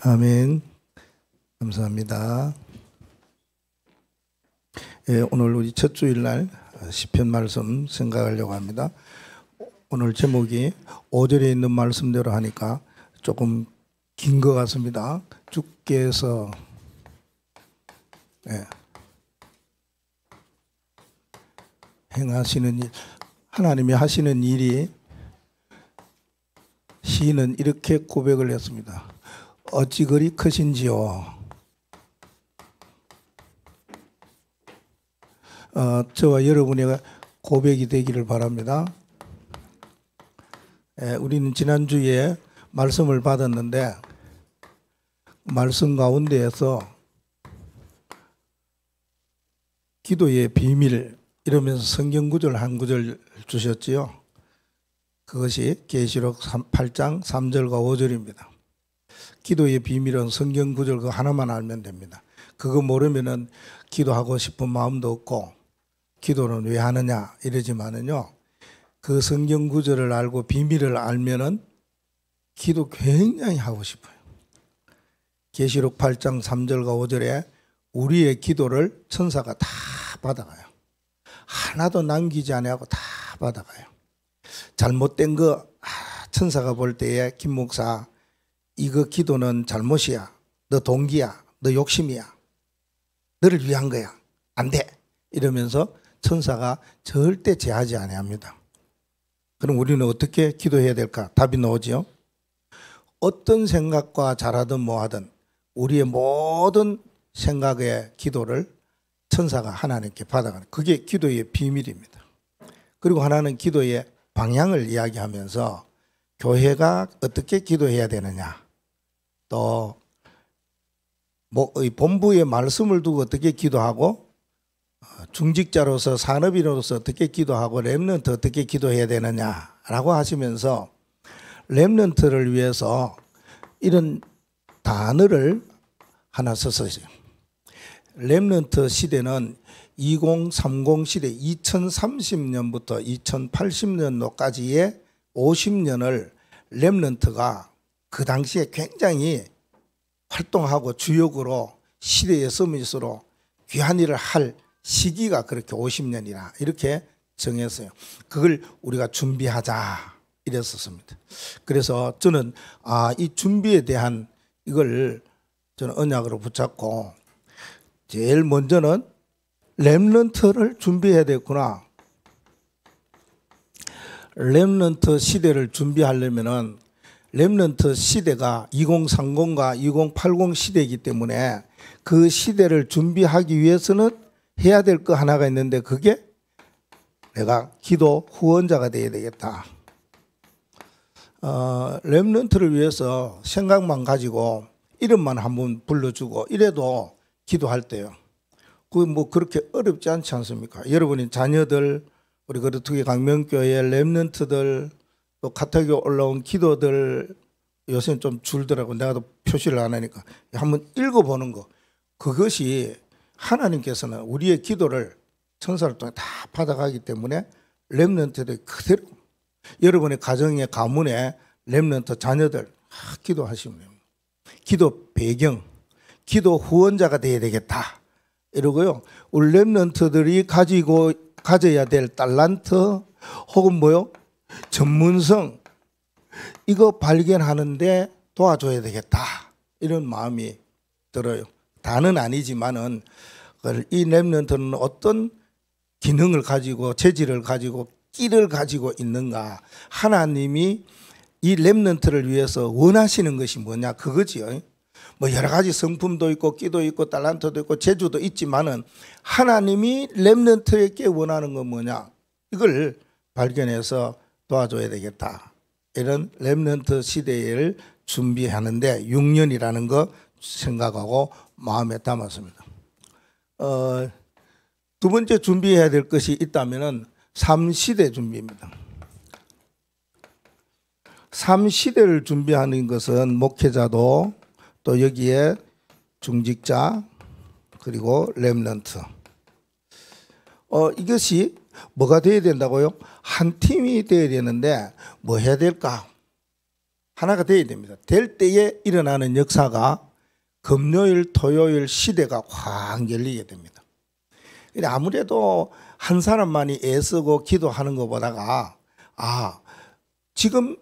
아멘. 감사합니다. 예, 오늘 우리 첫 주일날 시편 말씀 생각하려고 합니다. 오늘 제목이 5절에 있는 말씀대로 하니까 조금 긴 것 같습니다. 주께서 행하시는 일, 하나님이 하시는 일이, 시인은 이렇게 고백을 했습니다. 어찌 그리 크신지요. 저와 여러분의 고백이 되기를 바랍니다. 우리는 지난주에 말씀을 받았는데 말씀 가운데에서 기도의 비밀 이러면서 성경 구절 한 구절 주셨지요. 그것이 계시록 8장 3절과 5절입니다. 기도의 비밀은 성경 구절 그거 하나만 알면 됩니다. 그거 모르면은 기도하고 싶은 마음도 없고 기도는 왜 하느냐 이러지만은요, 그 성경 구절을 알고 비밀을 알면은 기도 굉장히 하고 싶어요. 계시록 8장 3절과 5절에 우리의 기도를 천사가 다 받아가요. 하나도 남기지 않고 다 받아가요. 잘못된 거 천사가 볼 때에 김 목사 이거 기도는 잘못이야. 너 동기야. 너 욕심이야. 너를 위한 거야. 안 돼. 이러면서 천사가 절대 제하지 아니합니다. 그럼 우리는 어떻게 기도해야 될까? 답이 나오죠. 어떤 생각과 잘하든 뭐하든 우리의 모든 생각의 기도를 천사가 하나님께 받아가는, 그게 기도의 비밀입니다. 그리고 하나는 기도의 방향을 이야기하면서 교회가 어떻게 기도해야 되느냐, 또 본부의 말씀을 두고 어떻게 기도하고, 중직자로서 산업인으로서 어떻게 기도하고, 렘넌트 어떻게 기도해야 되느냐라고 하시면서 렘넌트를 위해서 이런 단어를 하나 썼어요. 렘넌트 시대는 2030 시대 2030년부터 2080년도까지의 50년을 렘넌트가 그 당시에 굉장히 활동하고 주역으로 시대의 서밋으로 귀한 일을 할 시기가 그렇게 50년이라 이렇게 정했어요. 그걸 우리가 준비하자 이랬었습니다. 그래서 저는 이 준비에 대한 이걸 저는 언약으로 붙잡고 제일 먼저는 렘넌트를 준비해야 되겠구나. 렘넌트 시대를 준비하려면은 렘넌트 시대가 2030과 2080 시대이기 때문에 그 시대를 준비하기 위해서는 해야 될 거 하나가 있는데, 그게 내가 기도 후원자가 되어야 되겠다. 렘넌트를 위해서 생각만 가지고 이름만 한번 불러주고 이래도 기도할 때요, 그 뭐 그렇게 어렵지 않지 않습니까? 여러분이 자녀들, 우리 거르투기 강명교회 렘넌트들, 또 카타교 올라온 기도들 요새는 좀 줄더라고. 내가 또 표시를 안 하니까 한번 읽어보는 거, 그것이 하나님께서는 우리의 기도를 천사를 통해 다 받아가기 때문에 렘넌트들이 그대로 여러분의 가정의 가문에 렘넌트 자녀들 기도하시면 됩니다. 기도 배경, 기도 후원자가 되어야 되겠다 이러고요. 우리 렘넌트들이 가져야 될 달란트 혹은 뭐요? 전문성, 이거 발견하는데 도와줘야 되겠다 이런 마음이 들어요. 다는 아니지만은 이 렘넌트는 어떤 기능을 가지고 재질을 가지고 끼를 가지고 있는가, 하나님이 이 렘넌트를 위해서 원하시는 것이 뭐냐 그거지요. 뭐 여러 가지 성품도 있고 끼도 있고 달란트도 있고 재주도 있지만은 하나님이 렘넌트에게 원하는 건 뭐냐, 이걸 발견해서 도와줘야 되겠다. 이런 렘넌트 시대를 준비하는데 6년이라는 거 생각하고 마음에 담았습니다. 두 번째 준비해야 될 것이 있다면은 3시대 준비입니다. 3시대를 준비하는 것은 목회자도 또 여기에 중직자 그리고 렘넌트, 이것이 뭐가 되어야 된다고요? 한 팀이 되어야 되는데 뭐 해야 될까? 하나가 돼야 됩니다. 될 때에 일어나는 역사가 금요일, 토요일 시대가 확 열리게 됩니다. 아무래도 한 사람만이 애쓰고 기도하는 것보다가 지금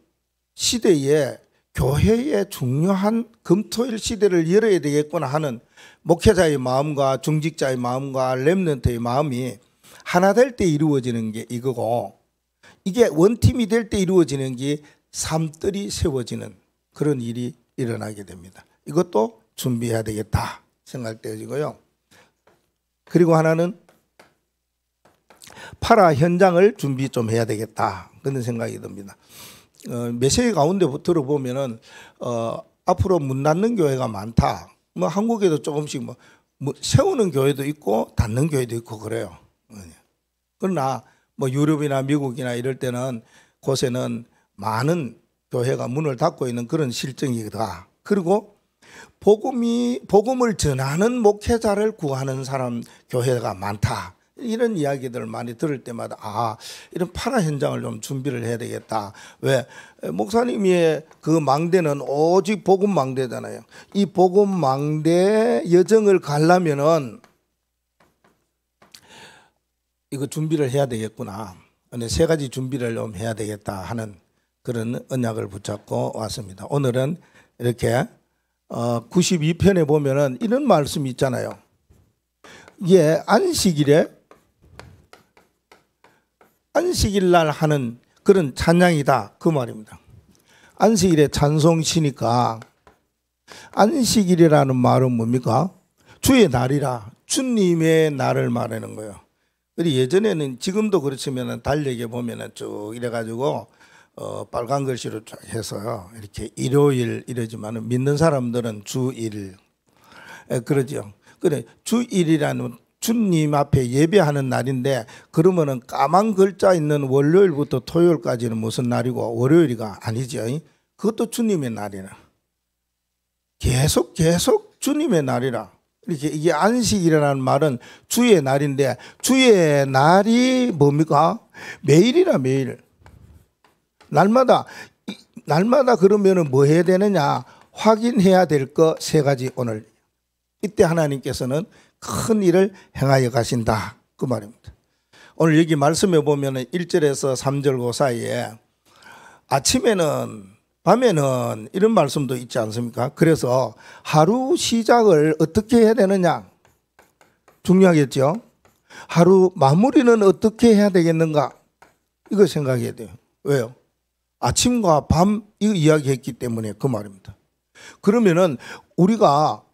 시대에 교회의 중요한 금토일 시대를 열어야 되겠구나 하는 목회자의 마음과 중직자의 마음과 렘넌트의 마음이 하나 될 때 이루어지는 게 이거고, 이게 원팀이 될 때 이루어지는 게 삶들이 세워지는 그런 일이 일어나게 됩니다. 이것도 준비해야 되겠다 생각되어지고요. 그리고 하나는 파라 현장을 준비 좀 해야 되겠다 그런 생각이 듭니다. 메시지 가운데 들어보면은 앞으로 문 닫는 교회가 많다. 뭐 한국에도 조금씩 뭐 세우는 교회도 있고 닫는 교회도 있고 그래요. 그러나 뭐 유럽이나 미국이나 이럴 때는 곳에는 많은 교회가 문을 닫고 있는 그런 실정이다. 그리고 복음을 전하는 목회자를 구하는 사람 교회가 많다. 이런 이야기들을 많이 들을 때마다 이런 파라 현장을 좀 준비를 해야 되겠다. 왜? 목사님의 그 망대는 오직 복음 망대잖아요. 이 복음 망대 여정을 가려면은 이거 준비를 해야 되겠구나. 근데 세 가지 준비를 좀 해야 되겠다 하는 그런 언약을 붙잡고 왔습니다. 오늘은 이렇게 92편에 보면은 이런 말씀이 있잖아요. 이게 안식일 날 하는 그런 찬양이다 그 말입니다. 안식일에 찬송시니까 안식일이라는 말은 뭡니까? 주의 날이라, 주님의 날을 말하는 거예요. 예전에는 지금도 그렇지만 달력에 보면은 쭉 이래가지고 빨간 글씨로 쫙 해서 이렇게 일요일 이러지만은 믿는 사람들은 주일 그러죠. 그래 주일이라는 주님 앞에 예배하는 날인데, 그러면은 까만 글자 있는 월요일부터 토요일까지는 무슨 날이고 월요일이가 아니죠. 그것도 주님의 날이라. 계속 주님의 날이라. 이렇게 이게 안식이라는 말은 주의 날인데, 주의 날이 뭡니까? 매일이라 매일. 날마다 그러면은 뭐 해야 되느냐? 확인해야 될 거 세 가지 오늘. 이때 하나님께서는 큰 일을 행하여 가신다 그 말입니다. 오늘 여기 말씀해 보면은 1절에서 3절 그 사이에 아침에는 밤에는 이런 말씀도 있지 않습니까? 그래서 하루 시작을 어떻게 해야 되느냐 중요하겠죠. 하루 마무리는 어떻게 해야 되겠는가 이거 생각해야 돼요. 왜요? 아침과 밤 이거 이야기했기 때문에 그 말입니다. 그러면은 우리가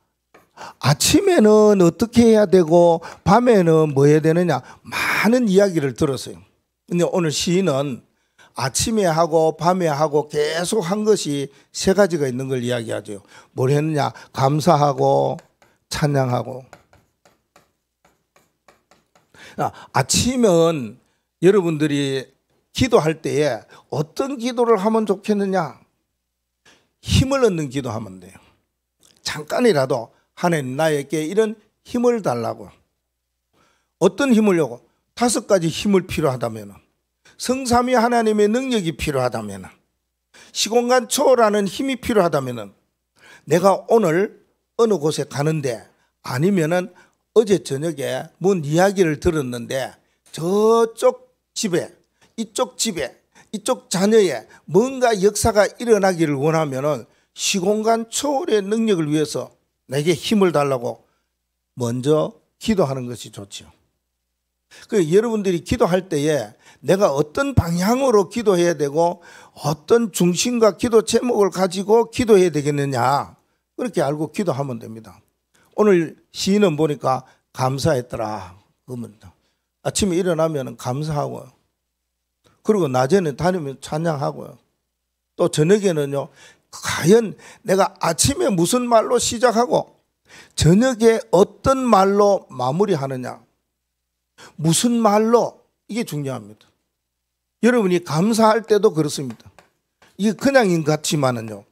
아침에는 어떻게 해야 되고 밤에는 뭐 해야 되느냐 많은 이야기를 들었어요. 근데 오늘 시인은 아침에 하고 밤에 하고 계속 한 것이 세 가지가 있는 걸 이야기하죠. 뭘 했느냐? 감사하고 찬양하고. 아침은 여러분들이 기도할 때에 어떤 기도를 하면 좋겠느냐? 힘을 얻는 기도하면 돼요. 잠깐이라도 하나님 나에게 이런 힘을 달라고. 어떤 힘을 요구? 5가지 힘을 필요하다면, 성삼위 하나님의 능력이 필요하다면, 시공간 초월하는 힘이 필요하다면, 내가 오늘 어느 곳에 가는데, 아니면은 어제 저녁에 뭔 이야기를 들었는데 저쪽 집에 이쪽 자녀에 뭔가 역사가 일어나기를 원하면은 시공간 초월의 능력을 위해서 내게 힘을 달라고 먼저 기도하는 것이 좋죠. 여러분들이 기도할 때에 내가 어떤 방향으로 기도해야 되고 어떤 중심과 기도 제목을 가지고 기도해야 되겠느냐 그렇게 알고 기도하면 됩니다. 오늘 시인은 보니까 감사했더라. 아침에 일어나면 감사하고요. 그리고 낮에는 다니면 찬양하고요. 또 저녁에는요. 과연 내가 아침에 무슨 말로 시작하고 저녁에 어떤 말로 마무리하느냐. 무슨 말로 이게 중요합니다. 여러분이 감사할 때도 그렇습니다. 이게 그냥인 것 같지만은요.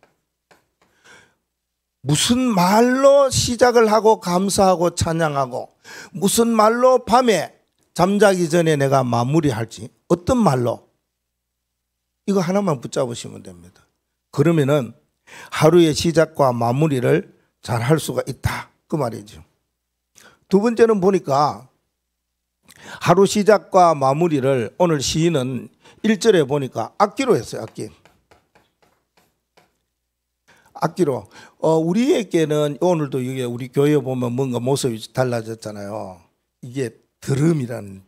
무슨 말로 시작을 하고 감사하고 찬양하고 무슨 말로 밤에 잠자기 전에 내가 마무리할지 어떤 말로 이거 하나만 붙잡으시면 됩니다. 그러면은 하루의 시작과 마무리를 잘 할 수가 있다. 그 말이죠. 두 번째는 보니까 하루 시작과 마무리를 오늘 시인은 1절에 보니까 악기로 했어요. 악기로. 우리에게는 오늘도 이게 우리 교회에 보면 뭔가 모습이 달라졌잖아요. 이게 드럼이라는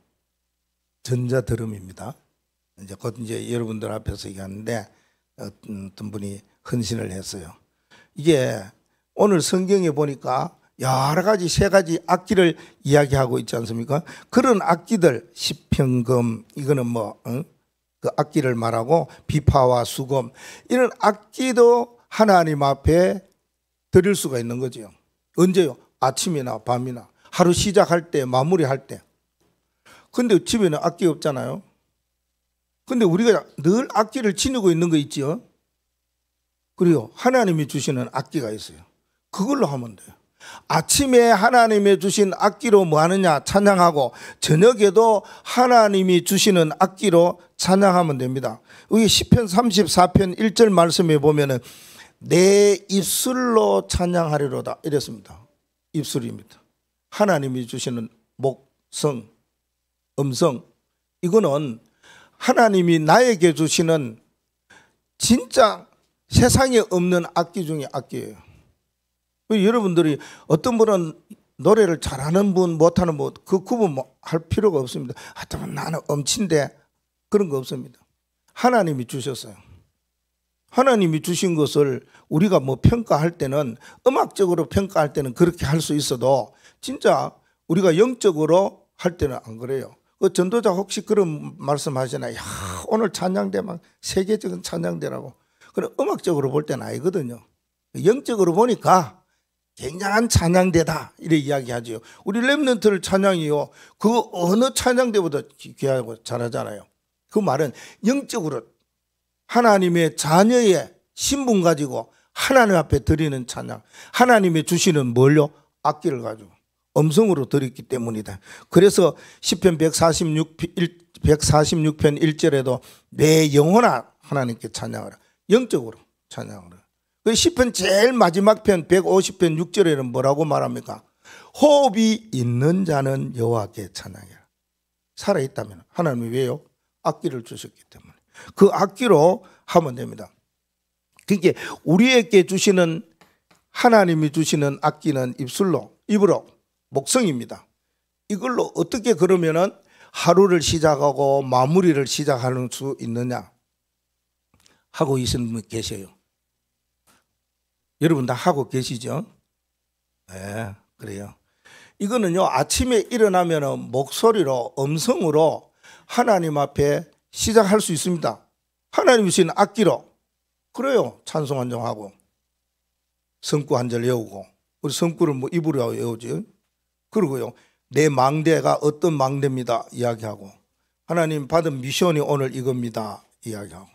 전자 드럼입니다. 이제 곧 이제 여러분들 앞에서 얘기하는데 어떤 분이 헌신을 했어요. 이게 오늘 성경에 보니까 여러 가지 세 가지 악기를 이야기하고 있지 않습니까? 그런 악기들 시편금 이거는 그 악기를 말하고 비파와 수금 이런 악기도 하나님 앞에 드릴 수가 있는 거죠. 언제요? 아침이나 밤이나 하루 시작할 때 마무리할 때. 근데 집에는 악기 없잖아요. 근데 우리가 늘 악기를 지니고 있는 거 있죠. 그리고 하나님이 주시는 악기가 있어요. 그걸로 하면 돼요. 아침에 하나님이 주신 악기로 뭐 하느냐 찬양하고 저녁에도 하나님이 주시는 악기로 찬양하면 됩니다. 여기 시편 34편 1절 말씀에 보면은 내 입술로 찬양하리로다 이랬습니다. 입술입니다. 하나님이 주시는 목성, 음성 이거는 하나님이 나에게 주시는 진짜 세상에 없는 악기 중에 악기예요. 여러분들이 어떤 분은 노래를 잘하는 분 못하는 분 그 구분할 필요가 없습니다. 하여튼 나는 엄친데 그런 거 없습니다. 하나님이 주셨어요. 하나님이 주신 것을 우리가 뭐 평가할 때는 음악적으로 평가할 때는 그렇게 할 수 있어도 진짜 우리가 영적으로 할 때는 안 그래요. 그 전도자 혹시 그런 말씀하시나요? 야, 오늘 찬양대 막 세계적인 찬양대라고. 그럼 음악적으로 볼 때는 아니거든요. 영적으로 보니까 굉장한 찬양대다 이렇게 이야기하죠. 우리 렘넌트를 찬양이요. 그 어느 찬양대보다 귀하고 잘하잖아요. 그 말은 영적으로 하나님의 자녀의 신분 가지고 하나님 앞에 드리는 찬양. 하나님이 주시는 뭘요? 악기를 가지고 음성으로 드렸기 때문이다. 그래서 시편 146편 1절에도 내 영혼아 하나님께 찬양하라. 영적으로 찬양하라. 그 시편 제일 마지막 편 150편 6절에는 뭐라고 말합니까? 호흡이 있는 자는 여호와께 찬양해라. 살아있다면 하나님이 왜요? 악기를 주셨기 때문에 그 악기로 하면 됩니다. 그러니까 우리에게 주시는 하나님이 주시는 악기는 입으로 목성입니다. 이걸로 어떻게 그러면은 하루를 시작하고 마무리를 시작하는 수 있느냐 하고 계시는 분 계셔요. 여러분 다 하고 계시죠? 네, 그래요. 이거는요 아침에 일어나면은 목소리로 음성으로 하나님 앞에 시작할 수 있습니다. 하나님이 주신 악기로. 그래요. 찬송 한 장 하고 성구 한 절 외우고 우리 성구를 뭐 입으로 외우지. 그리고요 내 망대가 어떤 망대입니다 이야기하고 하나님 받은 미션이 오늘 이겁니다 이야기하고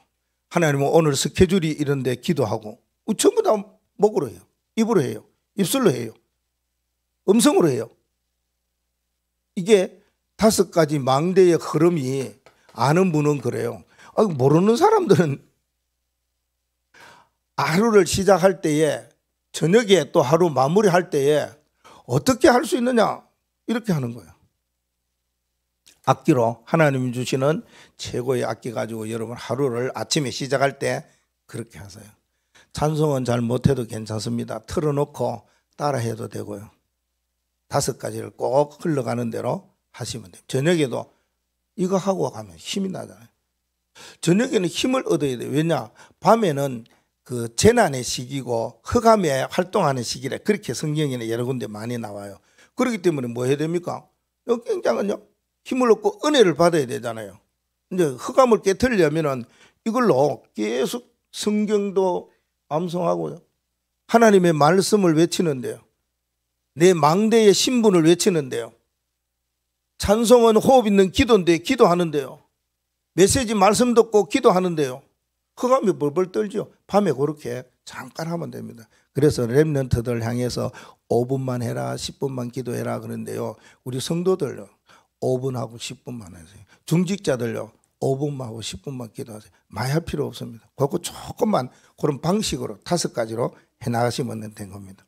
하나님은 오늘 스케줄이 이런데 기도하고 전부 다 목으로 해요. 입으로 해요. 입술로 해요. 음성으로 해요. 이게 5가지 망대의 흐름이 아는 분은 그래요. 모르는 사람들은 하루를 시작할 때에 저녁에 또 하루 마무리할 때에 어떻게 할 수 있느냐 이렇게 하는 거예요. 악기로 하나님이 주시는 최고의 악기 가지고 여러분 하루를 아침에 시작할 때 그렇게 하세요. 찬송은 잘 못해도 괜찮습니다. 틀어놓고 따라해도 되고요. 5가지를 꼭 흘러가는 대로 하시면 돼요. 저녁에도 이거 하고 가면 힘이 나잖아요. 저녁에는 힘을 얻어야 돼요. 왜냐? 밤에는 그 재난의 시기고 흑암에 활동하는 시기라 그렇게 성경에는 여러 군데 많이 나와요. 그렇기 때문에 뭐 해야 됩니까? 굉장한요 힘을 얻고 은혜를 받아야 되잖아요. 이제 흑암을 깨트리려면은 이걸로 계속 성경도 암송하고요. 하나님의 말씀을 외치는데요. 내 망대의 신분을 외치는데요. 찬송은 호흡 있는 기도인데 기도하는데요. 메시지 말씀 듣고 기도하는데요. 흑암이 벌벌 떨죠. 밤에 그렇게 잠깐 하면 됩니다. 그래서 렘넌트들 향해서 5분만 해라 10분만 기도해라 그러는데요. 우리 성도들요 5분하고 10분만 하세요. 중직자들요 5분만 하고 10분만 기도하세요. 많이 할 필요 없습니다. 그거 조금만 그런 방식으로 5가지로 해나가시면 된 겁니다.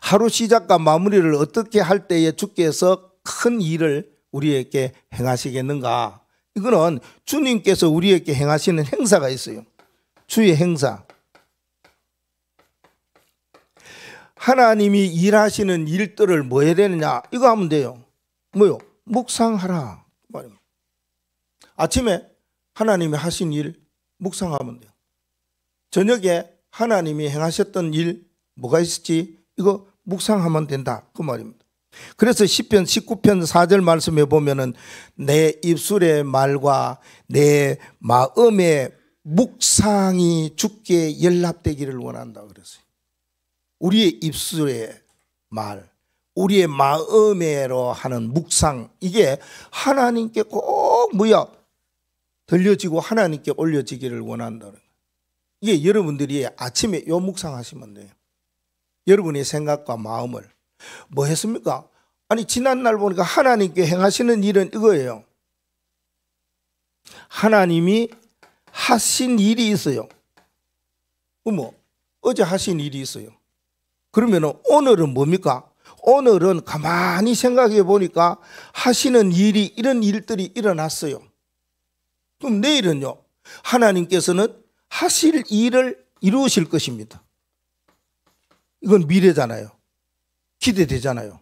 하루 시작과 마무리를 어떻게 할 때에 주께서 큰 일을 우리에게 행하시겠는가? 이거는 주님께서 우리에게 행하시는 행사가 있어요. 주의 행사. 하나님이 일하시는 일들을 뭐 해야 되느냐? 이거 하면 돼요. 뭐요? 묵상하라 말입니다. 아침에 하나님이 하신 일 묵상하면 돼요. 저녁에 하나님이 행하셨던 일 뭐가 있을지 이거 묵상하면 된다 그 말입니다. 그래서 시편 19편 4절 말씀에 보면은 내 입술의 말과 내 마음의 묵상이 주께 연락되기를 원한다 그랬어요. 우리의 입술의 말, 우리의 마음으로 하는 묵상, 이게 하나님께 꼭 들려지고 하나님께 올려지기를 원한다. 이게 여러분들이 아침에 요 묵상하시면 돼요. 여러분의 생각과 마음을 뭐 했습니까? 아니 지난날 보니까 하나님께 행하시는 일은 이거예요. 하나님이 하신 일이 있어요. 어제 하신 일이 있어요. 그러면 오늘은 뭡니까? 오늘은 가만히 생각해 보니까 하시는 일이 이런 일들이 일어났어요. 그럼 내일은요? 하나님께서는 하실 일을 이루실 것입니다. 이건 미래잖아요. 기대되잖아요.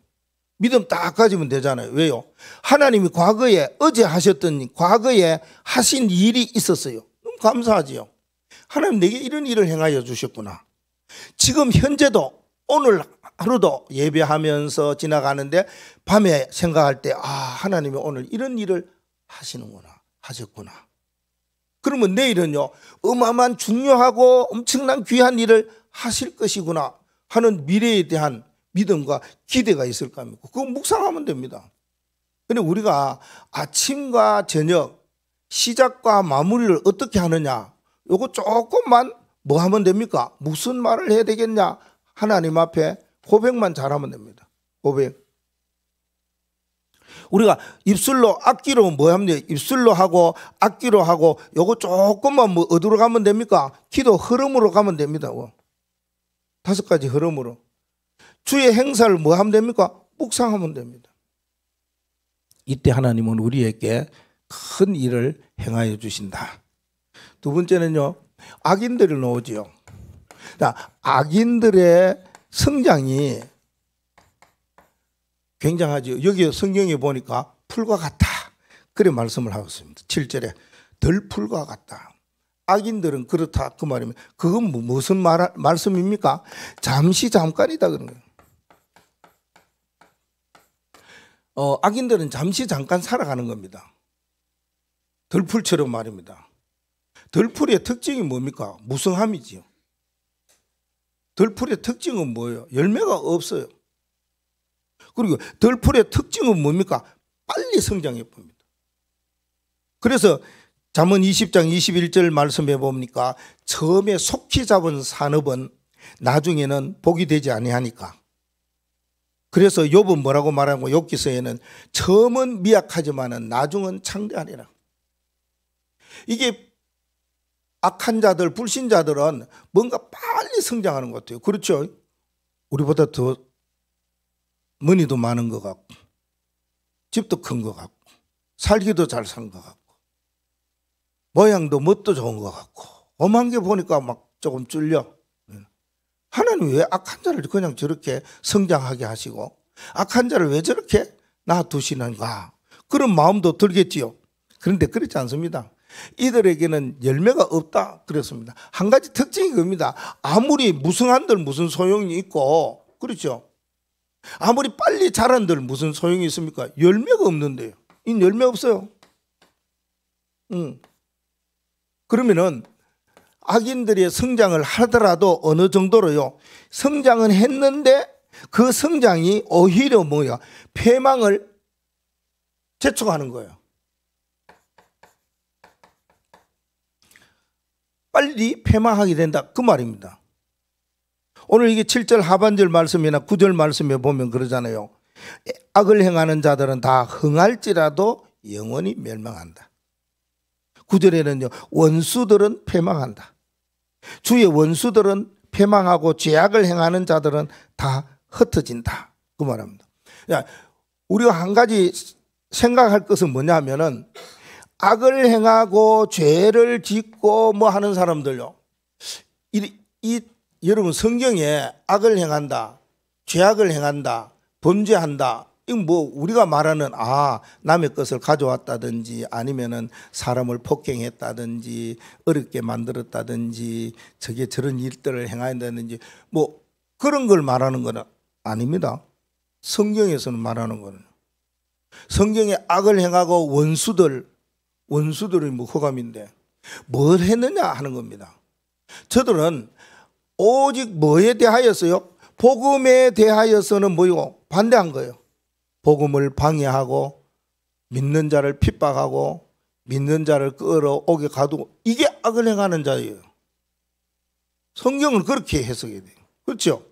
믿음 딱 가지면 되잖아요. 왜요? 하나님이 과거에 어제 하셨던 과거에 하신 일이 있었어요. 너무 감사하지요. 하나님 내게 이런 일을 행하여 주셨구나. 지금 현재도 오늘 하루도 예배하면서 지나가는데 밤에 생각할 때 하나님이 오늘 이런 일을 하셨구나. 그러면 내일은요 어마어마한 중요하고 엄청난 귀한 일을 하실 것이구나 하는 미래에 대한 믿음과 기대가 있을 겁니다. 그거 묵상하면 됩니다. 그런데 우리가 아침과 저녁 시작과 마무리를 어떻게 하느냐, 요거 조금만 뭐 하면 됩니까? 무슨 말을 해야 되겠냐? 하나님 앞에 고백만 잘하면 됩니다. 고백. 우리가 입술로 악기로 뭐 하면 돼요? 입술로 하고 악기로 하고 요거 조금만 뭐 어디로 가면 됩니까? 기도 흐름으로 가면 됩니다. 5가지 흐름으로. 주의 행사를 뭐 하면 됩니까? 묵상하면 됩니다. 이때 하나님은 우리에게 큰 일을 행하여 주신다. 두 번째는요, 악인들을 놓으지요. 악인들의 성장이 굉장하죠. 여기 성경에 보니까 풀과 같다. 그래 말씀을 하고 있습니다. 7절에 들풀과 같다. 악인들은 그렇다 그 말입니다. 그건 무슨 말씀입니까? 잠깐이다 그런 거예요. 악인들은 잠시 잠깐 살아가는 겁니다. 들풀처럼 말입니다. 들풀의 특징이 뭡니까? 무성함이지요. 들풀의 특징은 뭐예요? 열매가 없어요. 그리고 들풀의 특징은 뭡니까? 빨리 성장해 봅니다. 그래서 잠언 20장 21절 말씀해 봅니까? 처음에 속히 잡은 산업은 나중에는 복이 되지 아니하니까. 그래서 욥은 뭐라고 말하고 욥기서에는 처음은 미약하지만은 나중은 창대하리라. 이게 악한 자들, 불신자들은 뭔가 빨리 성장하는 것 같아요. 그렇죠? 우리보다 더 머니도 많은 것 같고 집도 큰 것 같고 살기도 잘 산 것 같고 모양도 멋도 좋은 것 같고 엄한 게 보니까 막 조금 쫄려. 하나님 왜 악한 자를 그냥 저렇게 성장하게 하시고 악한 자를 왜 저렇게 놔두시는가, 그런 마음도 들겠지요. 그런데 그렇지 않습니다. 이들에게는 열매가 없다 그랬습니다. 한 가지 특징이 겁니다. 아무리 무성한들 무슨 소용이 있고, 그렇죠? 아무리 빨리 자란들 무슨 소용이 있습니까? 열매가 없는데요. 이 열매 없어요. 그러면은 악인들의 성장을 하더라도 어느 정도로요, 성장은 했는데 그 성장이 오히려 패망을 재촉하는 거예요. 빨리 패망하게 된다 그 말입니다. 오늘 이게 7절 하반절 말씀이나 9절 말씀에 보면 그러잖아요. 악을 행하는 자들은 다 흥할지라도 영원히 멸망한다. 9절에는요. 원수들은 패망한다. 주의 원수들은 패망하고 죄악을 행하는 자들은 다 흩어진다. 그 말합니다. 우리가 한 가지 생각할 것은 뭐냐면은 악을 행하고 죄를 짓고 뭐 하는 사람들요. 여러분 성경에 악을 행한다, 죄악을 행한다, 범죄한다. 이건 뭐 우리가 말하는 남의 것을 가져왔다든지 아니면은 사람을 폭행했다든지 어렵게 만들었다든지 저게 저런 일들을 행한다든지 뭐 그런 걸 말하는 건 아닙니다. 성경에서는 말하는 거는 성경에 악을 행하고 원수들이 뭐 호감인데 뭘 했느냐 하는 겁니다. 저들은 오직 뭐에 대하여서요? 복음에 대하여서는 뭐요? 반대한 거예요. 복음을 방해하고 믿는 자를 핍박하고 믿는 자를 끌어오게 가두고 이게 악을 행하는 자예요. 성경은 그렇게 해석해야 돼요. 그렇죠?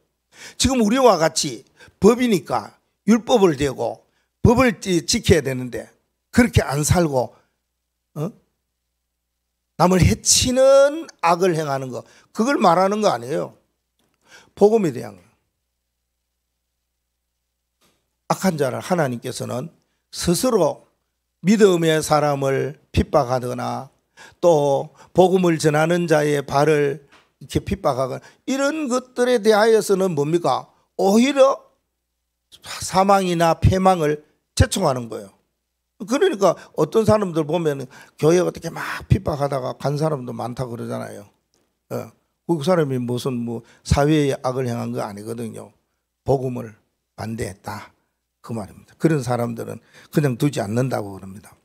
지금 우리와 같이 법이니까 율법을 대고 법을 지켜야 되는데 그렇게 안 살고 남을 해치는 악을 행하는 거 그걸 말하는 거 아니에요. 복음에 대한 거예요. 악한 자를 하나님께서는 스스로 믿음의 사람을 핍박하거나 또 복음을 전하는 자의 발을 이렇게 핍박하거나 이런 것들에 대하여서는 뭡니까? 오히려 사망이나 패망을 제청하는 거예요. 그러니까 어떤 사람들 보면 교회 어떻게 막 핍박하다가 간 사람도 많다고 그러잖아요. 그 사람이 무슨 뭐 사회에 악을 행한 거 아니거든요. 복음을 반대했다. 그 말입니다. 그런 사람들은 그냥 두지 않는다고 그럽니다.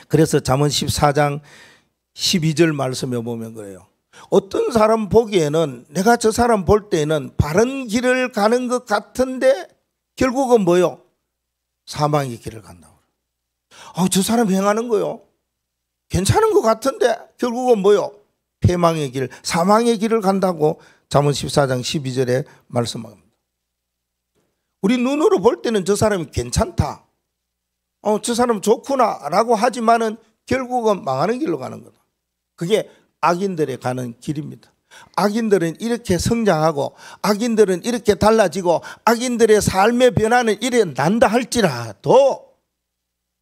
그래서 잠언 14장 12절 말씀에 보면 그래요. 어떤 사람 보기에는 내가 저 사람 볼 때는 바른 길을 가는 것 같은데 결국은 뭐요? 사망의 길을 간다고. 저 사람 행하는 거요. 괜찮은 것 같은데 결국은 뭐요? 패망의 길, 사망의 길을 간다고 잠언 14장 12절에 말씀합니다. 우리 눈으로 볼 때는 저 사람이 괜찮다. 저 사람 좋구나 라고 하지만은 결국은 망하는 길로 가는 거다. 그게 악인들의 가는 길입니다. 악인들은 이렇게 성장하고 악인들은 이렇게 달라지고 악인들의 삶의 변화는 이래 난다 할지라도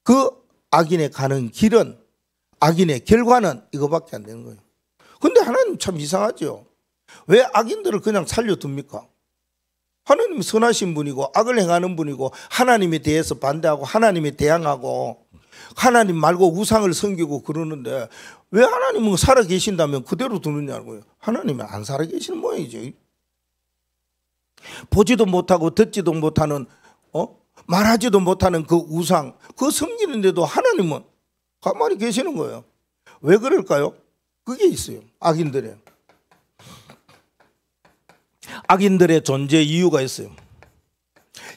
그 악인의 가는 길은 악인의 결과는 이거밖에 안 되는 거예요. 근데 하나님 참 이상하죠. 왜 악인들을 그냥 살려둡니까? 하나님이 선하신 분이고 악을 행하는 분이고 하나님에 대해서 반대하고 하나님에 대항하고 하나님 말고 우상을 섬기고 그러는데 왜 하나님은 살아 계신다면 그대로 두느냐고요. 하나님은 안 살아 계시는 모양이죠. 보지도 못하고 듣지도 못하는 말하지도 못하는 그 우상 그거 섬기는데도 하나님은 가만히 계시는 거예요. 왜 그럴까요? 그게 있어요. 악인들의 존재 이유가 있어요.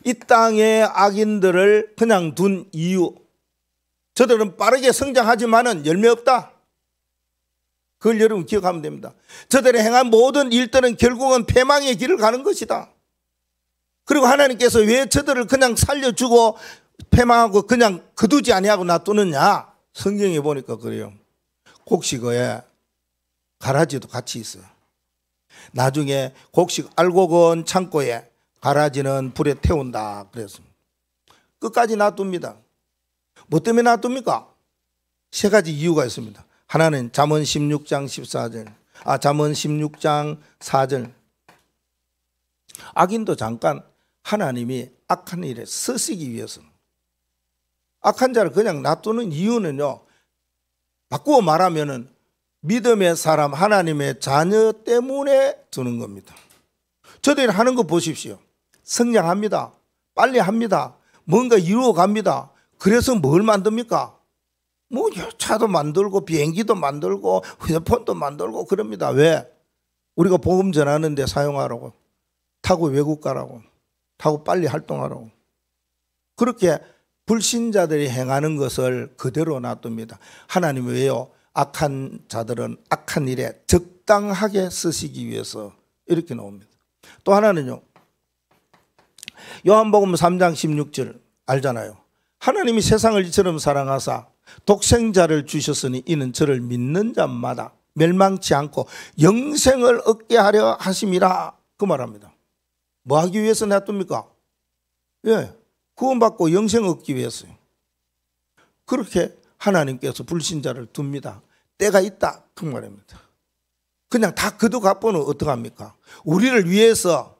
이 땅에 악인들을 그냥 둔 이유, 저들은 빠르게 성장하지만은 열매 없다. 그걸 여러분 기억하면 됩니다. 저들이 행한 모든 일들은 결국은 패망의 길을 가는 것이다. 그리고 하나님께서 왜 저들을 그냥 살려주고 패망하고 그냥 거두지 아니하고 놔두느냐? 성경에 보니까 그래요. 곡식에 가라지도 같이 있어요. 나중에 곡식 알곡은 창고에 가라지는 불에 태운다 그랬습니다. 끝까지 놔둡니다. 뭐 때문에 놔둡니까? 세 가지 이유가 있습니다. 하나는 잠언 16장 14절, 잠언 16장 4절. 악인도 잠깐 하나님이 악한 일에 쓰시기 위해서 악한 자를 그냥 놔두는 이유는요, 바꾸어 말하면은 믿음의 사람 하나님의 자녀 때문에 두는 겁니다. 저들이 하는 거 보십시오. 성장합니다. 빨리 합니다. 뭔가 이루어갑니다. 그래서 뭘 만듭니까? 뭐 차도 만들고 비행기도 만들고 휴대폰도 만들고 그럽니다. 왜? 우리가 복음 전하는데 사용하라고. 타고 외국 가라고. 타고 빨리 활동하라고. 그렇게 불신자들이 행하는 것을 그대로 놔둡니다. 하나님이 왜요? 악한 자들은 악한 일에 적당하게 쓰시기 위해서 이렇게 나옵니다. 또 하나는요, 요한복음 3장 16절 알잖아요. 하나님이 세상을 이처럼 사랑하사 독생자를 주셨으니 이는 저를 믿는 자마다 멸망치 않고 영생을 얻게 하려 하심이라. 그 말합니다. 뭐 하기 위해서 놔둡니까? 예, 구원받고 영생 얻기 위해서요. 그렇게 하나님께서 불신자를 둡니다. 때가 있다. 그 말입니다. 그냥 다 거두가보면 어떡합니까? 우리를 위해서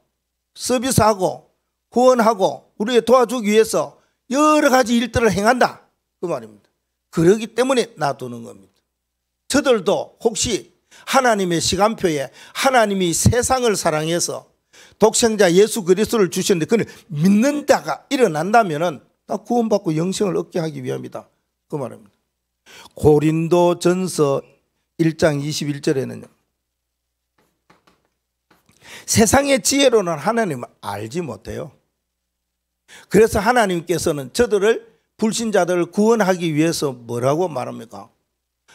서비스하고 구원하고 우리를 도와주기 위해서 여러 가지 일들을 행한다. 그 말입니다. 그러기 때문에 놔두는 겁니다. 저들도 혹시 하나님의 시간표에 하나님이 세상을 사랑해서 독생자 예수 그리스도를 주셨는데 그는 믿는 자가 일어난다면 다 구원받고 영생을 얻게 하기 위함이다. 그 말입니다. 고린도전서 1장 21절에는요. 세상의 지혜로는 하나님을 알지 못해요. 그래서 하나님께서는 저들을 불신자들을 구원하기 위해서 뭐라고 말합니까?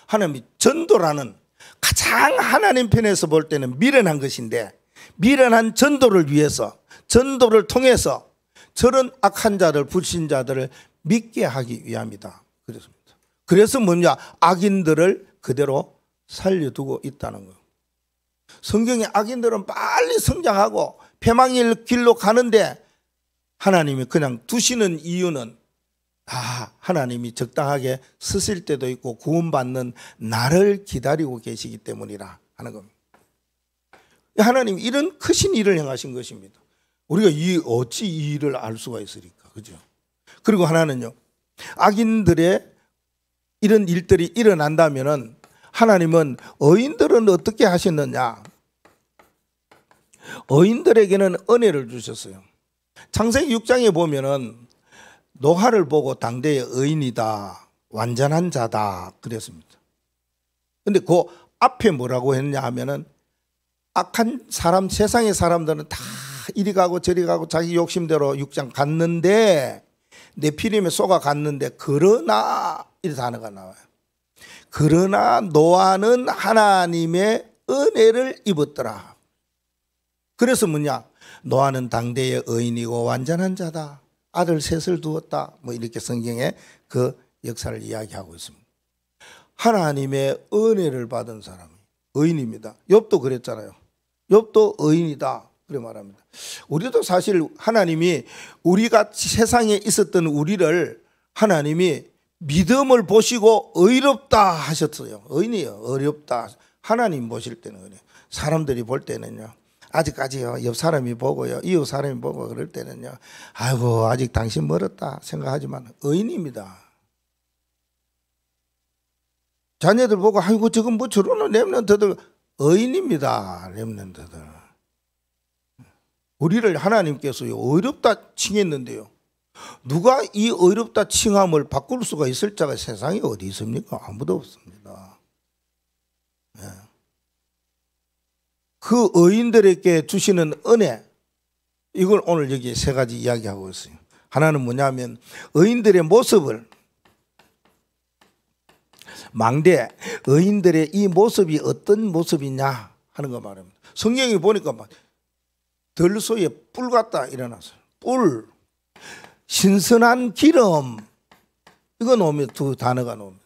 하나님이 전도라는 가장 하나님 편에서 볼 때는 미련한 것인데 미련한 전도를 위해서 전도를 통해서 저런 악한 자들 불신자들을 믿게 하기 위함이다. 그렇습니다. 그래서 뭐냐? 악인들을 그대로 살려두고 있다는 거예요. 성경에 악인들은 빨리 성장하고 패망의 길로 가는데 하나님이 그냥 두시는 이유는 하나님이 적당하게 쓰실 때도 있고 구원받는 나를 기다리고 계시기 때문이라 하는 겁니다. 하나님이 이런 크신 일을 행하신 것입니다. 우리가 어찌 이 일을 알 수가 있으리까, 그죠? 그리고 하나는요, 악인들의 이런 일들이 일어난다면은 하나님은 의인들은 어떻게 하셨느냐? 의인들에게는 은혜를 주셨어요. 창세기 6장에 보면은 노아를 보고 당대의 의인이다, 완전한 자다 그랬습니다. 근데 그 앞에 뭐라고 했냐 하면은 악한 사람, 세상의 사람들은 다 이리 가고 저리 가고 자기 욕심대로 6장 갔는데 네피림에 쏘가 갔는데 그러나 이 단어가 나와요. 그러나 노아는 하나님의 은혜를 입었더라. 그래서 뭐냐? 노아는 당대의 의인이고 완전한 자다. 아들 셋을 두었다. 뭐 이렇게 성경에 그 역사를 이야기하고 있습니다. 하나님의 은혜를 받은 사람이 의인입니다. 욥도 그랬잖아요. 욥도 의인이다. 그래 말합니다. 우리도 사실 하나님이 우리가 세상에 있었던 우리를 하나님이 믿음을 보시고 의롭다 하셨어요. 의인이요. 어렵다. 하나님 보실 때는 그래요. 사람들이 볼 때는요. 아직까지요. 옆 사람이 보고요. 이웃 사람이 보고 그럴 때는요. 아이고 아직 당신 멀었다 생각하지만 의인입니다. 자녀들 보고 아이고 지금 뭐 저러는 렘넌트들 의인입니다. 렘넌트들. 우리를 하나님께서요 어렵다 칭했는데요. 누가 이 어렵다 칭함을 바꿀 수가 있을 자가 세상에 어디 있습니까? 아무도 없습니다. 네. 그 의인들에게 주시는 은혜, 이걸 오늘 여기 세 가지 이야기하고 있어요. 하나는 뭐냐면 의인들의 모습을 망대 의인들의 이 모습이 어떤 모습이냐 하는 거 말입니다. 성경에 보니까 막 들소에 뿔 같다 일어났어요. 뿔, 신선한 기름, 이거 나오면 두 단어가 나옵니다.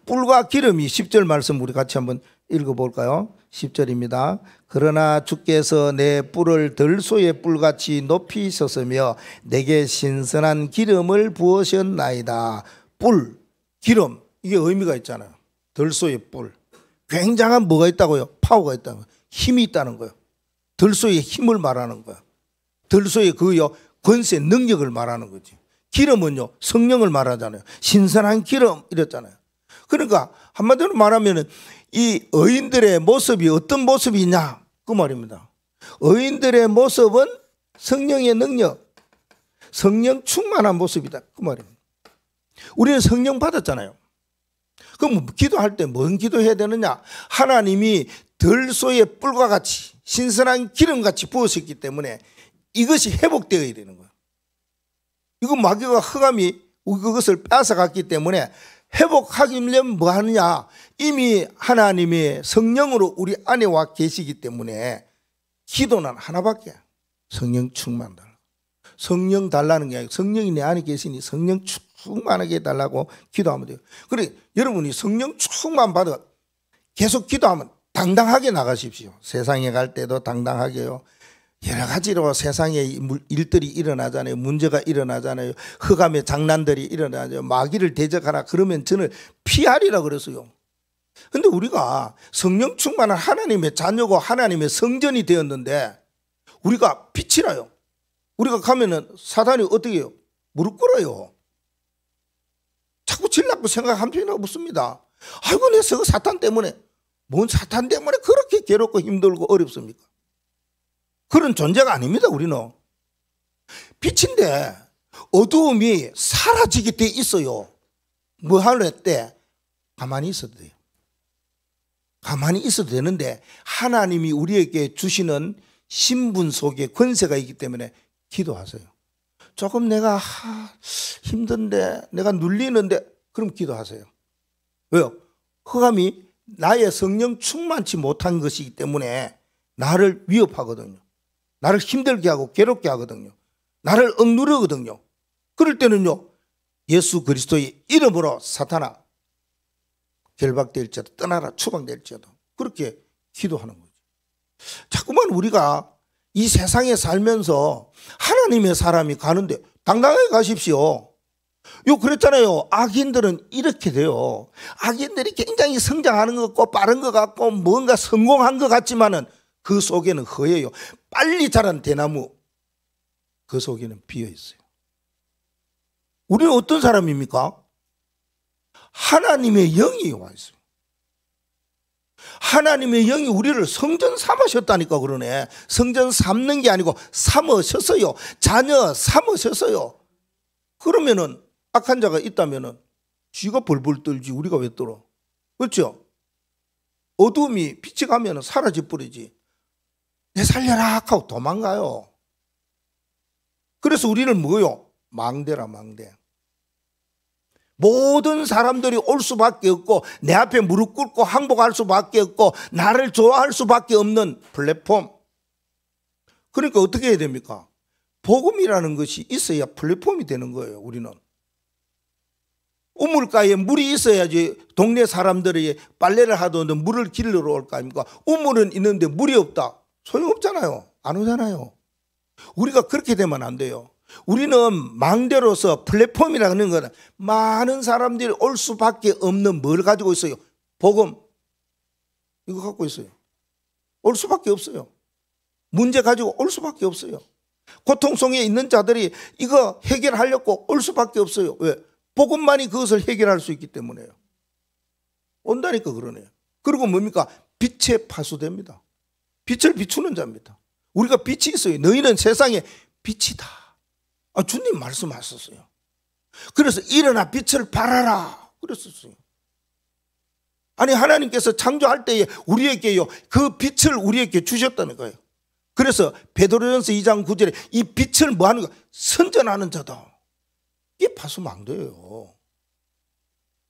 뿔과 기름이 10절 말씀 우리 같이 한번 읽어볼까요? 10절입니다. 그러나 주께서 내 뿔을 들소의 뿔같이 높이 섰으며 내게 신선한 기름을 부으셨나이다. 뿔, 기름, 이게 의미가 있잖아요. 들소의 뿔, 굉장한 뭐가 있다고요? 파워가 있다는 거예요. 힘이 있다는 거예요. 들소의 힘을 말하는 거예요. 들소의 그요 권세, 능력을 말하는 거지. 기름은요 성령을 말하잖아요. 신선한 기름 이랬잖아요. 그러니까 한마디로 말하면 이 의인들의 모습이 어떤 모습이냐 그 말입니다. 의인들의 모습은 성령의 능력, 성령 충만한 모습이다 그 말입니다. 우리는 성령 받았잖아요. 그럼 기도할 때 뭔 기도해야 되느냐? 하나님이 들소의 뿔과 같이 신선한 기름같이 부으셨기 때문에 이것이 회복되어야 되는 거예요. 이거 마귀가 흑암이 그것을 뺏어갔기 때문에 회복하려면 뭐 하느냐? 이미 하나님의 성령으로 우리 안에 와 계시기 때문에 기도는 하나밖에. 성령 충만 달라. 성령 달라는 게 아니고 성령이 내 안에 계시니 성령 충만하게 해달라고 기도하면 돼요. 그래 여러분이 성령 충만 받아 계속 기도하면 당당하게 나가십시오. 세상에 갈 때도 당당하게요. 여러 가지로 세상에 일들이 일어나잖아요. 문제가 일어나잖아요. 흑암의 장난들이 일어나잖아요. 마귀를 대적하라 그러면 저는 피하리라 그랬어요. 근데 우리가 성령 충만한 하나님의 자녀고 하나님의 성전이 되었는데 우리가 빛이라요. 우리가 가면은 사단이 어떻게 해요? 무릎 꿇어요. 자꾸 질라고 생각한 필요가 없습니다. 아이고 내 사탄 때문에 뭔 사탄 때문에 그렇게 괴롭고 힘들고 어렵습니까? 그런 존재가 아닙니다. 우리는 빛인데 어두움이 사라지게 돼 있어요. 뭐 하려 때 가만히 있어도 돼요. 가만히 있어도 되는데 하나님이 우리에게 주시는 신분 속에 권세가 있기 때문에 기도하세요. 조금 내가 힘든데 내가 눌리는데 그럼 기도하세요. 왜요? 흑암이 나의 성령 충만치 못한 것이기 때문에 나를 위협하거든요. 나를 힘들게 하고 괴롭게 하거든요. 나를 억누르거든요. 그럴 때는요, 예수 그리스도의 이름으로 사탄아 결박될지어도 떠나라 추방될지어도 그렇게 기도하는 거죠. 자꾸만 우리가 이 세상에 살면서 하나님의 사람이 가는데 당당하게 가십시오. 그랬잖아요. 악인들은 이렇게 돼요. 악인들이 굉장히 성장하는 것 같고 빠른 것 같고 뭔가 성공한 것 같지만은 그 속에는 허예요. 빨리 자란 대나무 그 속에는 비어 있어요. 우리는 어떤 사람입니까? 하나님의 영이 와 있어요. 하나님의 영이 우리를 성전 삼으셨다니까 그러네. 성전 삼는 게 아니고 삼으셨어요. 자녀 삼으셨어요. 그러면은 악한 자가 있다면은 쥐가 벌벌 떨지 우리가 왜 떨어? 그렇죠? 어둠이 빛이 가면은 사라져 버리지. 내 살려라 하고 도망가요. 그래서 우리는 뭐요? 망대라 망대. 모든 사람들이 올 수밖에 없고 내 앞에 무릎 꿇고 항복할 수밖에 없고 나를 좋아할 수밖에 없는 플랫폼. 그러니까 어떻게 해야 됩니까? 복음이라는 것이 있어야 플랫폼이 되는 거예요. 우리는 우물가에 물이 있어야지 동네 사람들이 빨래를 하던 물을 길러 올 거 아닙니까? 우물은 있는데 물이 없다. 소용없잖아요. 안 오잖아요. 우리가 그렇게 되면 안 돼요. 우리는 망대로서 플랫폼이라는 것은 많은 사람들이 올 수밖에 없는 뭘 가지고 있어요? 복음. 이거 갖고 있어요. 올 수밖에 없어요. 문제 가지고 올 수밖에 없어요. 고통 속에 있는 자들이 이거 해결하려고 올 수밖에 없어요. 왜? 복음만이 그것을 해결할 수 있기 때문에요. 온다니까 그러네요. 그리고 뭡니까? 빛에 파수됩니다. 빛을 비추는 자입니다. 우리가 빛이 있어요. 너희는 세상에 빛이다. 주님 말씀하셨어요. 그래서 일어나 빛을 발하라 그랬었어요. 아니 하나님께서 창조할 때에 우리에게요 그 빛을 우리에게 주셨다는 거예요. 그래서 베드로전서 2장 9절에 이 빛을 뭐 하는 거? 선전하는 자다. 이게 파수망대예요.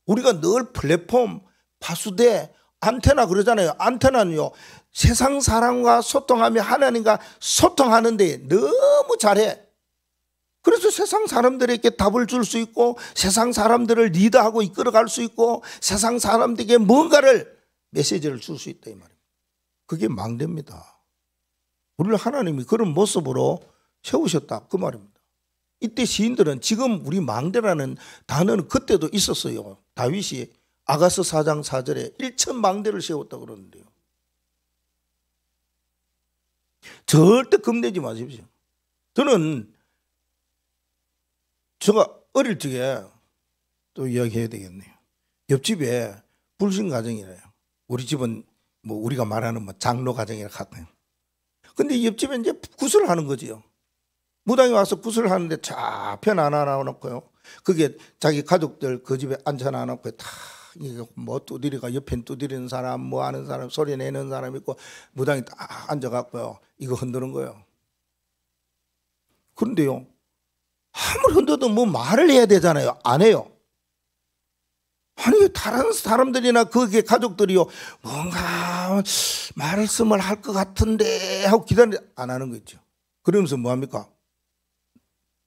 우리가 늘 플랫폼, 파수대, 안테나 그러잖아요. 안테나는요 세상 사람과 소통하며 하나님과 소통하는데 너무 잘해. 그래서 세상 사람들에게 답을 줄 수 있고 세상 사람들을 리드하고 이끌어갈 수 있고 세상 사람들에게 뭔가를 메시지를 줄 수 있다 이 말입니다. 그게 망대입니다. 우리를 하나님이 그런 모습으로 세우셨다 그 말입니다. 이때 시인들은 지금 우리 망대라는 단어는 그때도 있었어요. 다윗이 아가서 4장 4절에 1천 망대를 세웠다고 그러는데요. 절대 겁내지 마십시오. 제가 어릴 적에 또 이야기해야 되겠네요. 옆집에 불신 가정이래요. 우리 집은 뭐 우리가 말하는 뭐 장로 가정이라 같아요. 근데 옆집에 이제 구슬을 하는 거지요. 무당이 와서 구슬을 하는데 좌편 하나 놔놓고요. 그게 자기 가족들 그 집에 앉혀 놔놓고 다 뭐 두드리가 옆에 두드리는 사람 뭐 하는 사람 소리 내는 사람 있고 무당이 딱 앉아갖고요. 이거 흔드는 거예요. 그런데요. 아무리 흔들어도 뭐 말을 해야 되잖아요. 안 해요. 아니 다른 사람들이나 그게 가족들이요 뭔가 말씀을 할 것 같은데 하고 기다리는데 안 하는 거 있죠. 그러면서 뭐합니까?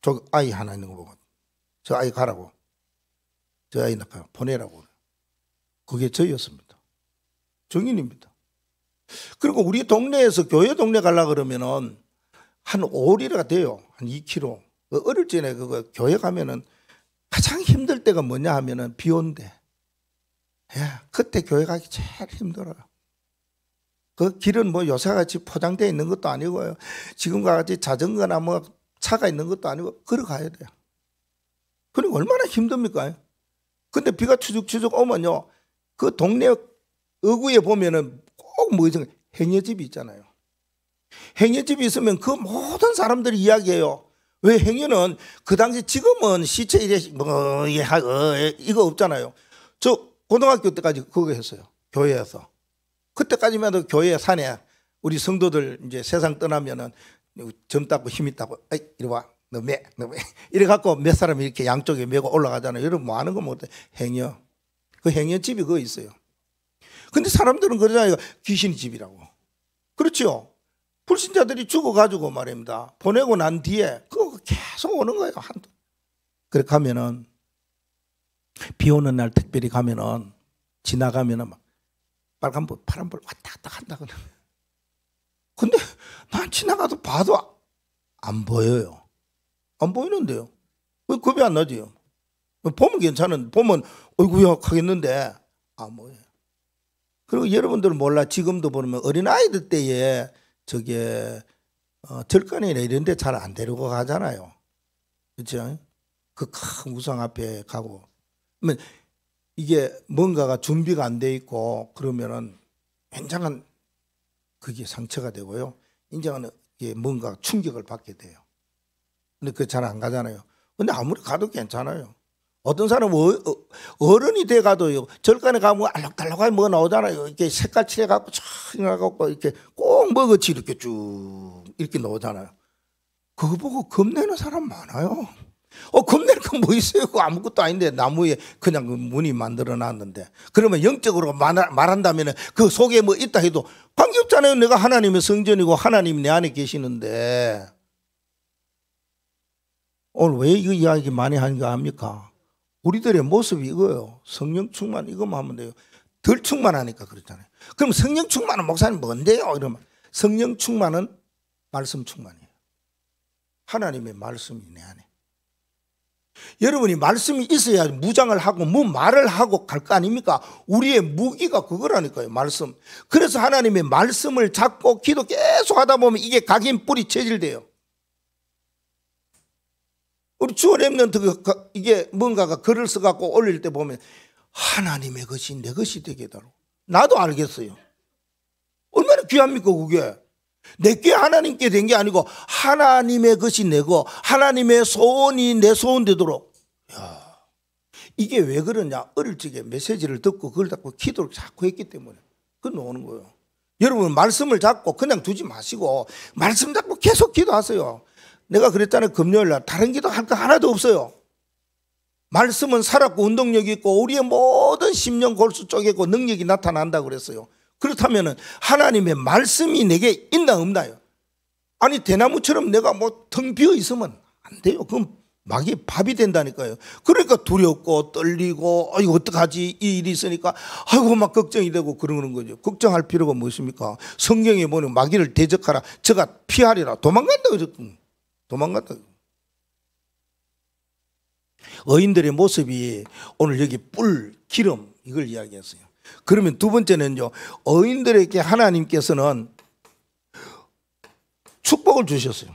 저 아이 하나 있는 거 보고 저 아이 가라고 저 아이 보내라고. 그게 저였습니다. 정인입니다. 그리고 우리 동네에서 교회 동네 가려고 그러면은 한 5리가 돼요. 한 2km. 어릴 적에 그거 교회 가면은 가장 힘들 때가 뭐냐 하면은 비 온대. 예, 그때 교회 가기 제일 힘들어요. 그 길은 뭐 요새같이 포장되어 있는 것도 아니고요. 지금과 같이 자전거나 뭐 차가 있는 것도 아니고 걸어가야 돼요. 그러니까 얼마나 힘듭니까? 근데 비가 추적추적 오면요. 그 동네 어구에 보면은 꼭 뭐 있잖아요. 행여집이 있잖아요. 행여집이 있으면 그 모든 사람들이 이야기해요. 왜 행여는 그 당시 지금은 시체 이래 뭐 이거 없잖아요. 저 고등학교 때까지 그거 했어요. 교회에서. 그때까지만 해도 교회 산에 우리 성도들 이제 세상 떠나면은 점 닦고 힘 있다고 이리 와. 너 매. 이래 갖고 몇 사람이 이렇게 양쪽에 메고 올라가잖아요. 여러분 뭐 하는 거 못해. 행여. 그 행여 집이 그거 있어요. 근데 사람들은 그러잖아요. 귀신 집이라고. 그렇죠. 불신자들이 죽어가지고 말입니다. 보내고 난 뒤에 그거 계속 오는 거예요. 그래 가면은 비 오는 날 특별히 가면은 지나가면은 막 빨간불, 파란불 왔다 갔다 한다거든. 근데 난 지나가도 봐도 안 보여요. 안 보이는데요. 왜 겁이 안 나지요? 보면 괜찮은데 보면 어이구야 하겠는데 안 보여요. 그리고 여러분들은 몰라 지금도 보면 어린아이들 때에 저게 절간이나 이런 데 잘 안 데리고 가잖아요. 그렇죠? 그 큰 우상 앞에 가고 그러면 이게 뭔가가 준비가 안 돼 있고 그러면은 굉장한 그게 상처가 되고요. 인정하는 게 뭔가 충격을 받게 돼요. 근데 그거 잘 안 가잖아요. 근데 아무리 가도 괜찮아요. 어떤 사람은 어른이 돼 가도요. 절간에 가면 알록달록하게 뭐 나오잖아요. 이렇게 색깔 칠해갖고 촥 이렇게 꼭 먹어치 이렇게 쭉 이렇게 나오잖아요. 그거 보고 겁내는 사람 많아요. 겁낼 건 뭐 있어요? 그거 아무것도 아닌데 나무에 그냥 그 무늬 만들어 놨는데 그러면 영적으로 말한다면 그 속에 뭐 있다 해도 관계없잖아요. 내가 하나님의 성전이고 하나님이 내 안에 계시는데 오늘 왜 이거 이야기 많이 하는가 합니까? 우리들의 모습이 이거예요. 성령 충만 이거만 하면 돼요. 덜 충만하니까 그렇잖아요. 그럼 성령 충만은 목사님 뭔데요? 이러면 성령 충만은 말씀 충만이에요. 하나님의 말씀이 내 안에. 여러분이 말씀이 있어야 무장을 하고 뭐 말을 하고 갈 거 아닙니까? 우리의 무기가 그거라니까요. 말씀. 그래서 하나님의 말씀을 잡고 기도 계속 하다 보면 이게 각인 뿌리 체질돼요. 우리 주어 렘넌트 이게 뭔가가 글을 써갖고 올릴 때 보면 하나님의 것이 내 것이 되게 해달라고. 나도 알겠어요. 얼마나 귀합니까 그게. 내게 하나님께 된 게 아니고 하나님의 것이 내고 하나님의 소원이 내 소원 되도록. 야, 이게 왜 그러냐. 어릴 적에 메시지를 듣고 그걸 잡고 기도를 자꾸 했기 때문에 그건 오는 거예요. 여러분 말씀을 잡고 그냥 두지 마시고 말씀 잡고 계속 기도하세요. 내가 그랬잖아요. 금요일날 다른 기도 할 거 하나도 없어요. 말씀은 살았고 운동력이 있고 우리의 모든 심령 골수 쪼개고 능력이 나타난다고 그랬어요. 그렇다면 하나님의 말씀이 내게 있나 없나요? 아니 대나무처럼 내가 뭐 텅 비어 있으면 안 돼요. 그럼 막이 밥이 된다니까요. 그러니까 두렵고 떨리고 이거 어떡하지 이 일이 있으니까 아이고 막 걱정이 되고 그러는 거죠. 걱정할 필요가 무엇입니까? 성경에 보면 마귀를 대적하라 저가 피하리라 도망간다 그랬거든요. 도망간다. 어인들의 모습이 오늘 여기 뿔, 기름 이걸 이야기했어요. 그러면 두 번째는요. 어인들에게 하나님께서는 축복을 주셨어요.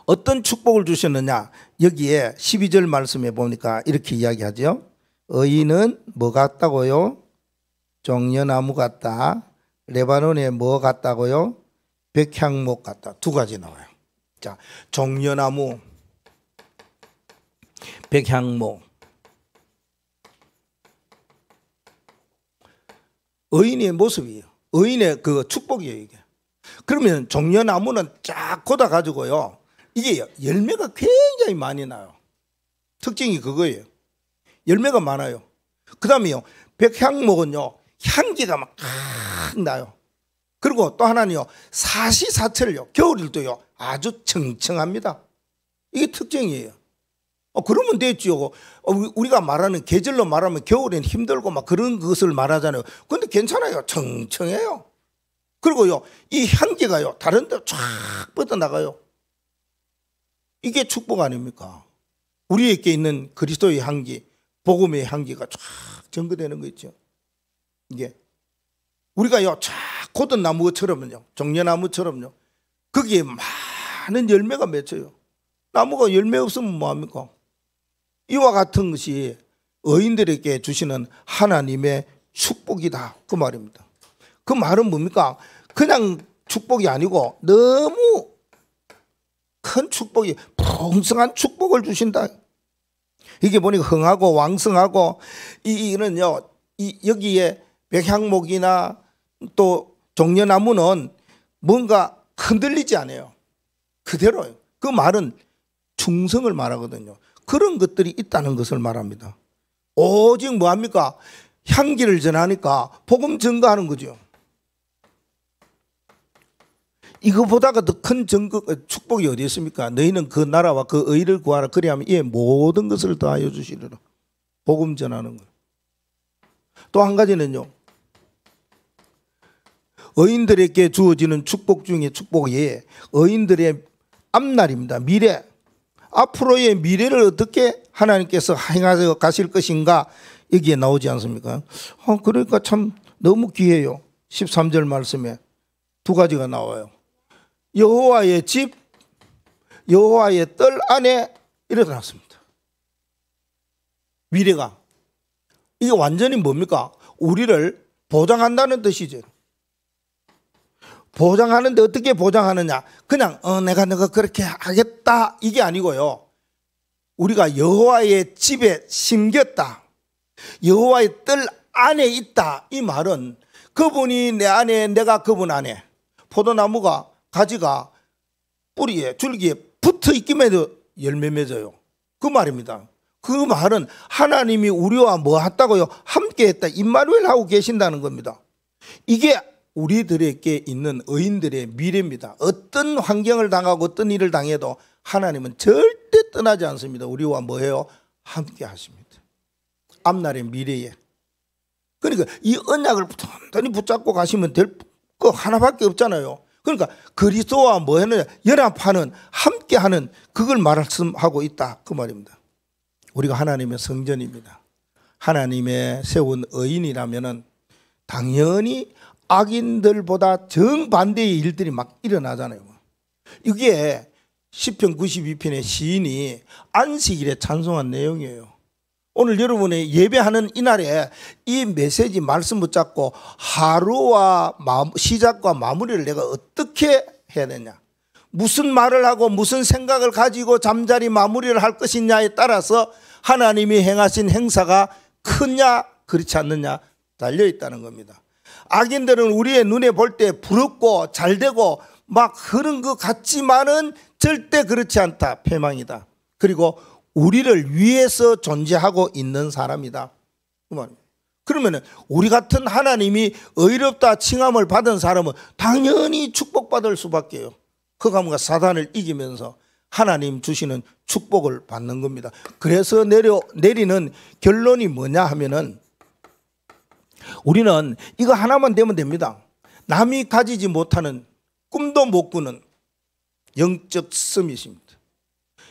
어떤 축복을 주셨느냐. 여기에 12절 말씀에 보니까 이렇게 이야기하죠. 어인은 뭐 같다고요? 종려나무 같다. 레바논에 뭐 같다고요? 백향목 같다. 두 가지 나와요. 자, 종려나무, 백향목. 의인의 모습이에요. 의인의 그 축복이에요, 이게. 그러면 종려나무는 쫙 걷어 가지고요. 이게 열매가 굉장히 많이 나요. 특징이 그거예요. 열매가 많아요. 그 다음에요. 백향목은요, 향기가 막 나요. 그리고 또 하나는요, 사시사철요, 겨울일도요, 아주 청청합니다. 이게 특징이에요. 그러면 됐죠. 우리가 말하는 계절로 말하면 겨울엔 힘들고 막 그런 것을 말하잖아요. 근데 괜찮아요. 청청해요. 그리고요, 이 향기가요, 다른 데로 쫙 뻗어나가요. 이게 축복 아닙니까? 우리에게 있는 그리스도의 향기, 복음의 향기가 쫙 전거되는 거 있죠. 이게 우리가요, 쫙 고든 나무처럼요, 종려나무처럼요, 거기에 많은 열매가 맺혀요. 나무가 열매 없으면 뭐합니까? 이와 같은 것이 의인들에게 주시는 하나님의 축복이다, 그 말입니다. 그 말은 뭡니까? 그냥 축복이 아니고 너무 큰 축복이, 풍성한 축복을 주신다. 이게 보니까 흥하고 왕성하고, 이는요, 여기에 백향목이나 또 종려나무는 뭔가 흔들리지 않아요. 그대로요. 그 말은 충성을 말하거든요. 그런 것들이 있다는 것을 말합니다. 오직 뭐합니까? 향기를 전하니까 복음 증거하는 거죠. 이거보다가 더 큰 축복이 어디 있습니까? 너희는 그 나라와 그 의를 구하라. 그리하면 이에 모든 것을 더하여 주시리라. 복음 전하는 거. 또 한 가지는요, 의인들에게 주어지는 축복 중에 축복이 의인들의 앞날입니다. 미래. 앞으로의 미래를 어떻게 하나님께서 행하셔 가실 것인가, 여기에 나오지 않습니까? 그러니까 참 너무 귀해요. 13절 말씀에 두 가지가 나와요. 여호와의 집, 여호와의 뜰 안에 일어났습니다. 미래가. 이게 완전히 뭡니까? 우리를 보장한다는 뜻이죠. 보장하는데 어떻게 보장하느냐? 그냥 내가 그렇게 하겠다, 이게 아니고요. 우리가 여호와의 집에 심겼다, 여호와의 뜰 안에 있다, 이 말은 그분이 내 안에, 내가 그분 안에. 포도나무가 가지가 뿌리에, 줄기에 붙어 있기만 해도 열매 맺어요. 그 말입니다. 그 말은 하나님이 우리와 뭐 했다고요? 함께 했다, 임마누엘 하고 계신다는 겁니다. 이게 우리들에게 있는 의인들의 미래입니다. 어떤 환경을 당하고 어떤 일을 당해도 하나님은 절대 떠나지 않습니다. 우리와 뭐해요? 함께 하십니다. 앞날의 미래에. 그러니까 이 언약을 단단히 붙잡고 가시면 될 거 하나밖에 없잖아요. 그러니까 그리스도와 뭐 하느냐? 연합하는, 함께하는, 그걸 말씀하고 있다, 그 말입니다. 우리가 하나님의 성전입니다. 하나님의 세운 의인이라면은 당연히 악인들보다 정반대의 일들이 막 일어나잖아요. 이게 시편 92편의 시인이 안식일에 찬송한 내용이에요. 오늘 여러분의 예배하는 이날에 이 메시지 말씀 붙잡고 하루와 시작과 마무리를 내가 어떻게 해야 되냐, 무슨 말을 하고 무슨 생각을 가지고 잠자리 마무리를 할 것이냐에 따라서 하나님이 행하신 행사가 크냐 그렇지 않느냐 달려있다는 겁니다. 악인들은 우리의 눈에 볼 때 부럽고 잘되고 막 그런 것 같지만은 절대 그렇지 않다, 패망이다. 그리고 우리를 위해서 존재하고 있는 사람이다, 그 말입니다. 그러면 우리 같은 하나님이 의롭다 칭함을 받은 사람은 당연히 축복받을 수밖에요. 그 가문과 사단을 이기면서 하나님 주시는 축복을 받는 겁니다. 그래서 내리는 결론이 뭐냐 하면은, 우리는 이거 하나만 되면 됩니다. 남이 가지지 못하는, 꿈도 못 꾸는 영적 서밋입니다.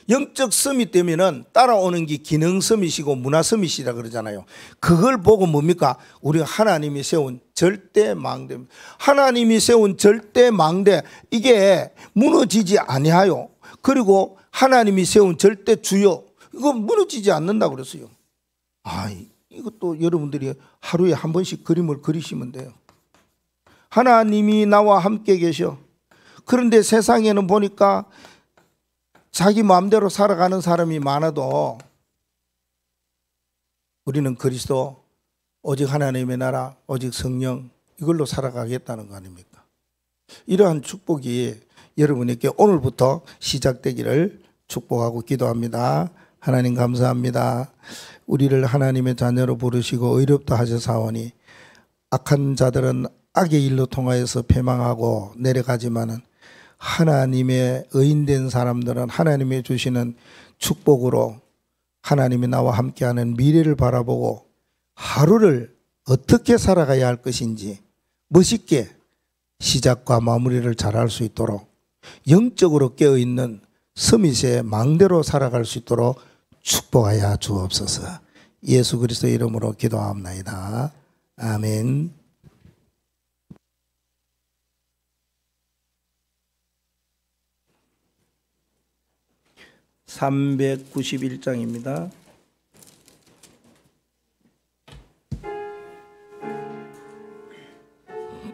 영적 서밋 되면은 따라오는 게 기능 서밋이고 문화 서밋이라 그러잖아요. 그걸 보고 뭡니까? 우리가 하나님이 세운 절대 망대입니다. 하나님이 세운 절대 망대, 이게 무너지지 아니하요. 그리고 하나님이 세운 절대 주요, 이거 무너지지 않는다고 그랬어요. 이것도 여러분들이 하루에 한 번씩 그림을 그리시면 돼요. 하나님이 나와 함께 계셔. 그런데 세상에는 보니까 자기 마음대로 살아가는 사람이 많아도 우리는 그리스도, 오직 하나님의 나라, 오직 성령, 이걸로 살아가겠다는 거 아닙니까? 이러한 축복이 여러분에게 오늘부터 시작되기를 축복하고 기도합니다. 하나님 감사합니다. 우리를 하나님의 자녀로 부르시고 의롭다 하셔사오니 악한 자들은 악의 일로 통하여서 패망하고 내려가지만은 하나님의 의인된 사람들은 하나님의 주시는 축복으로 하나님이 나와 함께하는 미래를 바라보고 하루를 어떻게 살아가야 할 것인지 멋있게 시작과 마무리를 잘할 수 있도록 영적으로 깨어있는 서밋의 망대로 살아갈 수 있도록 축복하여 주옵소서. 예수 그리스도의 이름으로 기도합나이다. 아멘. 391장입니다.